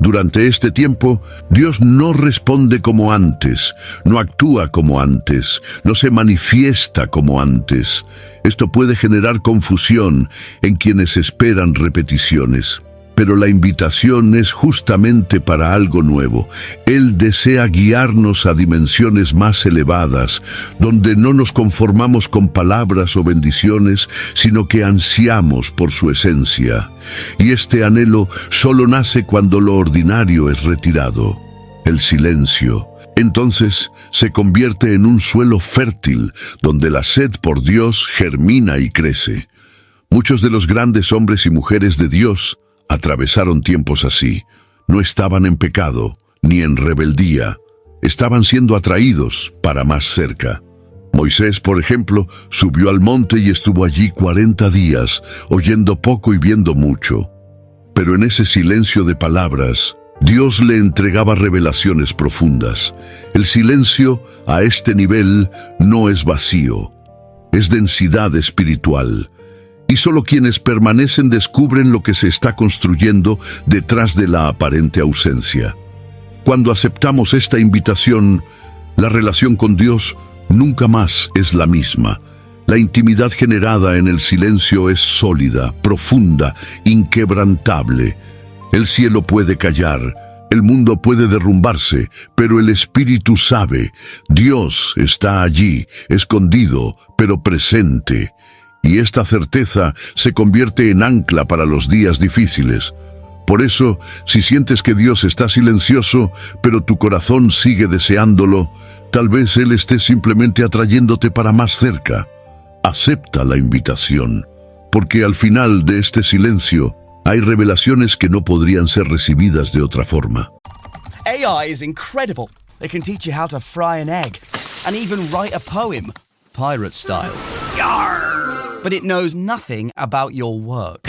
Speaker 1: Durante este tiempo, Dios no responde como antes, no actúa como antes, no se manifiesta como antes. Esto puede generar confusión en quienes esperan repeticiones. Pero la invitación es justamente para algo nuevo. Él desea guiarnos a dimensiones más elevadas, donde no nos conformamos con palabras o bendiciones, sino que ansiamos por su esencia. Y este anhelo solo nace cuando lo ordinario es retirado, el silencio. Entonces se convierte en un suelo fértil, donde la sed por Dios germina y crece. Muchos de los grandes hombres y mujeres de Dios atravesaron tiempos así. No estaban en pecado, ni en rebeldía. Estaban siendo atraídos para más cerca. Moisés, por ejemplo, subió al monte y estuvo allí 40 días, oyendo poco y viendo mucho. Pero en ese silencio de palabras, Dios le entregaba revelaciones profundas. El silencio, a este nivel, no es vacío, es densidad espiritual. Y solo quienes permanecen descubren lo que se está construyendo detrás de la aparente ausencia. Cuando aceptamos esta invitación, la relación con Dios nunca más es la misma. La intimidad generada en el silencio es sólida, profunda, inquebrantable. El cielo puede callar, el mundo puede derrumbarse, pero el Espíritu sabe, Dios está allí, escondido, pero presente. Y esta certeza se convierte en ancla para los días difíciles. Por eso, si sientes que Dios está silencioso, pero tu corazón sigue deseándolo, tal vez Él esté simplemente atrayéndote para más cerca. Acepta la invitación, porque al final de este silencio hay revelaciones que no podrían ser recibidas de otra forma.
Speaker 3: AI is incredible. They can teach you how to fry an egg and even write a poem, pirate style. Yarr! But it knows nothing about your work.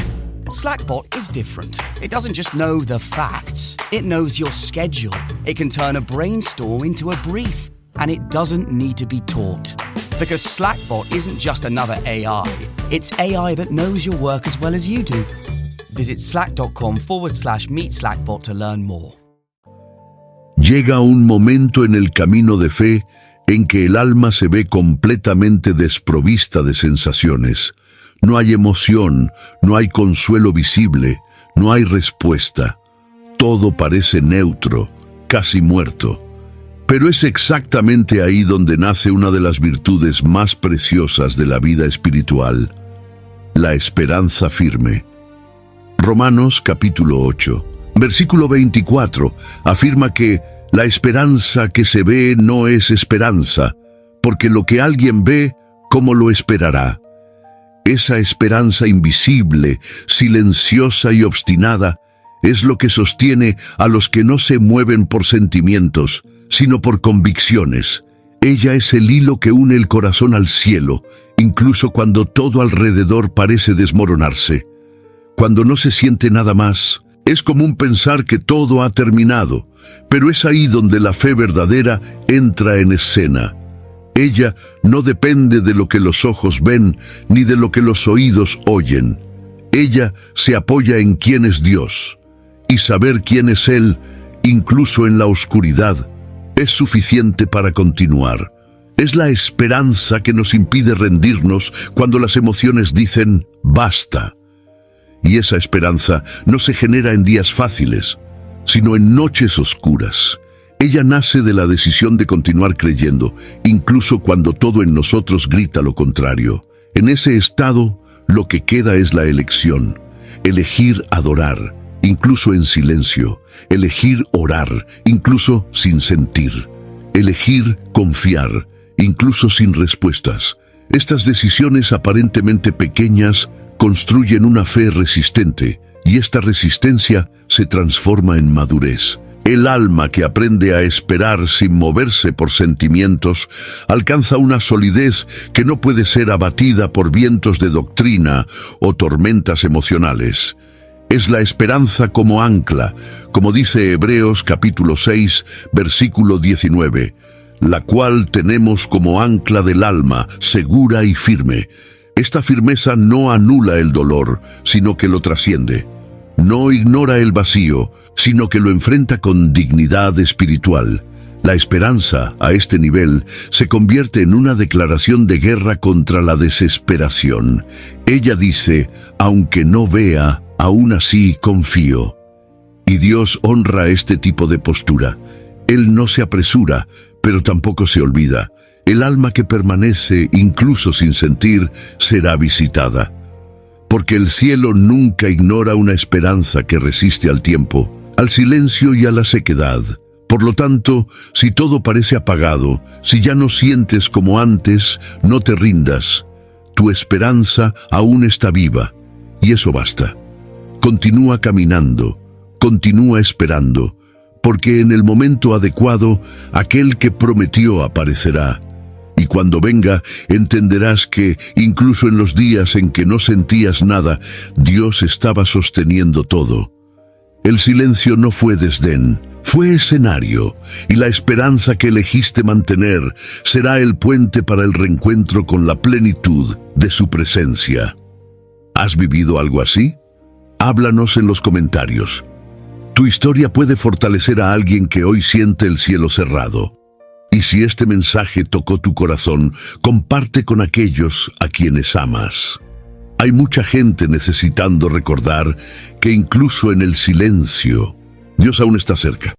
Speaker 3: Slackbot is different. It doesn't just know the facts. It knows your schedule. It can turn a brainstorm into a brief. And it doesn't need to be taught. Because Slackbot isn't just another AI. It's AI that knows your work as well as you do. Visit slack.com/meet Slackbot to learn more.
Speaker 1: Llega un momento en el camino de fe en que el alma se ve completamente desprovista de sensaciones. No hay emoción, no hay consuelo visible, no hay respuesta. Todo parece neutro, casi muerto. Pero es exactamente ahí donde nace una de las virtudes más preciosas de la vida espiritual, la esperanza firme. Romanos capítulo 8, versículo 24, afirma que la esperanza que se ve no es esperanza, porque lo que alguien ve, ¿cómo lo esperará? Esa esperanza invisible, silenciosa y obstinada, es lo que sostiene a los que no se mueven por sentimientos, sino por convicciones. Ella es el hilo que une el corazón al cielo, incluso cuando todo alrededor parece desmoronarse. Cuando no se siente nada más, es común pensar que todo ha terminado, pero es ahí donde la fe verdadera entra en escena. Ella no depende de lo que los ojos ven ni de lo que los oídos oyen. Ella se apoya en quién es Dios, y saber quién es Él, incluso en la oscuridad, es suficiente para continuar. Es la esperanza que nos impide rendirnos cuando las emociones dicen ¡basta! Y esa esperanza no se genera en días fáciles, sino en noches oscuras. Ella nace de la decisión de continuar creyendo, incluso cuando todo en nosotros grita lo contrario. En ese estado, lo que queda es la elección. Elegir adorar, incluso en silencio. Elegir orar, incluso sin sentir. Elegir confiar, incluso sin respuestas. Estas decisiones aparentemente pequeñas construyen una fe resistente, y esta resistencia se transforma en madurez. El alma que aprende a esperar sin moverse por sentimientos alcanza una solidez que no puede ser abatida por vientos de doctrina o tormentas emocionales. Es la esperanza como ancla, como dice Hebreos capítulo 6, versículo 19, la cual tenemos como ancla del alma, segura y firme. Esta firmeza no anula el dolor, sino que lo trasciende. No ignora el vacío, sino que lo enfrenta con dignidad espiritual. La esperanza, a este nivel, se convierte en una declaración de guerra contra la desesperación. Ella dice, aunque no vea, aún así confío. Y Dios honra este tipo de postura. Él no se apresura, pero tampoco se olvida. El alma que permanece, incluso sin sentir, será visitada. Porque el cielo nunca ignora una esperanza que resiste al tiempo, al silencio y a la sequedad. Por lo tanto, si todo parece apagado, si ya no sientes como antes, no te rindas. Tu esperanza aún está viva, y eso basta. Continúa caminando, continúa esperando, porque en el momento adecuado, aquel que prometió aparecerá. Y cuando venga, entenderás que, incluso en los días en que no sentías nada, Dios estaba sosteniendo todo. El silencio no fue desdén, fue escenario, y la esperanza que elegiste mantener será el puente para el reencuentro con la plenitud de su presencia. ¿Has vivido algo así? Háblanos en los comentarios. Tu historia puede fortalecer a alguien que hoy siente el cielo cerrado. Y si este mensaje tocó tu corazón, comparte con aquellos a quienes amas. Hay mucha gente necesitando recordar que incluso en el silencio, Dios aún está cerca.